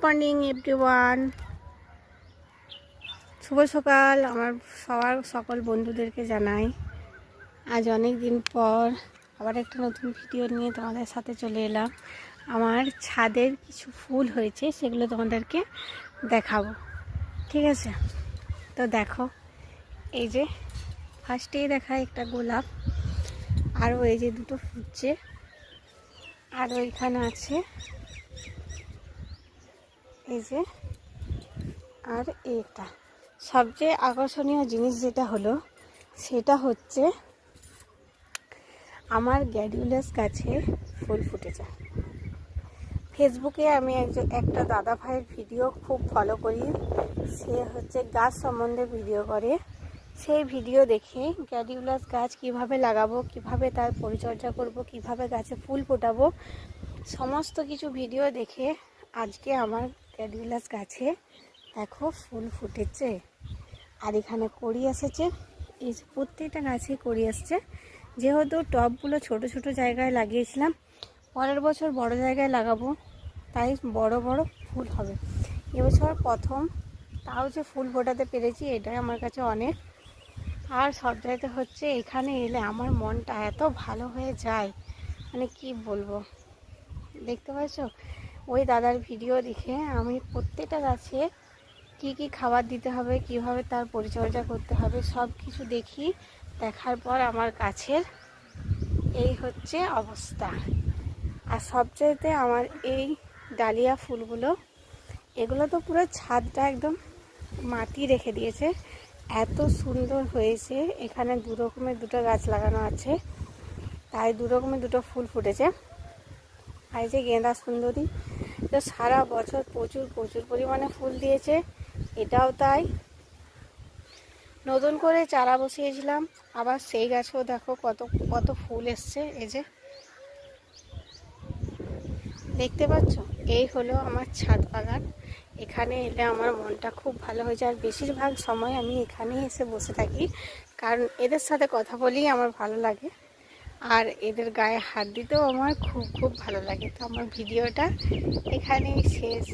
Morning everyone, শুভ সকাল। আমার সকল বন্ধুদেরকে জানাই আজ অনেক দিন পর আবার একটা নতুন ভিডিও নিয়ে তোমাদের সাথে চলে এলাম। আমার ছাদের কিছু ফুল হয়েছে, সেগুলো তোমাদেরকে দেখাবো, ঠিক আছে? তো দেখো, এই যে ফার্স্টেই দেখায় একটা গোলাপ, আরও এই যে দুটো ফুটছে, আর ওইখানে আছে এই যে, আর এটা সবচেয়ে আকর্ষণীয় জিনিস যেটা হলো সেটা হচ্ছে আমার গ্ল্যাডিওলাস গাছে ফুল ফুটেছে। ফেসবুকে আমি একটা দাদা ভাইয়ের ভিডিও খুব ফলো করি, সে হচ্ছে গাছ সম্বন্ধে ভিডিও করে। সেই ভিডিও দেখে গ্ল্যাডিওলাস গাছ কিভাবে লাগাবো, কিভাবে তার পরিচর্যা করব, কিভাবে গাছে ফুল ফোটাবো, সমস্ত কিছু ভিডিও দেখে আজকে আমার গ্ল্যাডিওলাস গাছে দেখো ফুল ফুটেছে। আর এখানে কড়ি এসেছে, এই প্রত্যেকটা গাছে কড়ি আসছে। যেহেতু টবগুলো ছোট ছোট জায়গায় লাগিয়েছিলাম, পরের বছর বড় জায়গায় লাগাবো, তাই বড় বড় ফুল হবে। এবছর প্রথম তাও যে ফুল ফোটাতে পেরেছি, এটাই আমার কাছে অনেক। আর সব জায়গাতে হচ্ছে এখানে এলে আমার মনটা এত ভালো হয়ে যায়, মানে কি বলবো। দেখতে পাচ্ছ, ওই দাদার ভিডিও দেখে আমি প্রত্যেকটা গাছে কি কি খাবার দিতে হবে, কিভাবে তার পরিচর্যা করতে হবে, সব কিছু দেখি। দেখার পর আমার গাছের এই হচ্ছে অবস্থা। আর সবচাইতে আমার এই ডালিয়া ফুলগুলো, এগুলো তো পুরো ছাদটা একদম মাটি রেখে দিয়েছে, এত সুন্দর হয়েছে। এখানে দু রকমের দুটো গাছ লাগানো আছে, তাই দু রকমের দুটো ফুল ফুটেছে। আর এই যে গেঁদা সুন্দরী, তো সারা বছর প্রচুর প্রচুর পরিমাণে ফুল দিয়েছে, এটাও তাই। নতুন করে চারা বসিয়েছিলাম, আবার সেই গাছেও দেখো কত কত ফুল এসছে। এই যে দেখতে পাচ্ছ, এই হলো আমার ছাদ বাগান। এখানে এলে আমার মনটা খুব ভালো হয়ে যায়। আর বেশিরভাগ সময় আমি এখানেই এসে বসে থাকি, কারণ এদের সাথে কথা বলেই আমার ভালো লাগে, আর এদের গায়ে হাত দিতেও আমার খুব খুব ভালো লাগে। তো আমার ভিডিওটা এখানেই শেষ।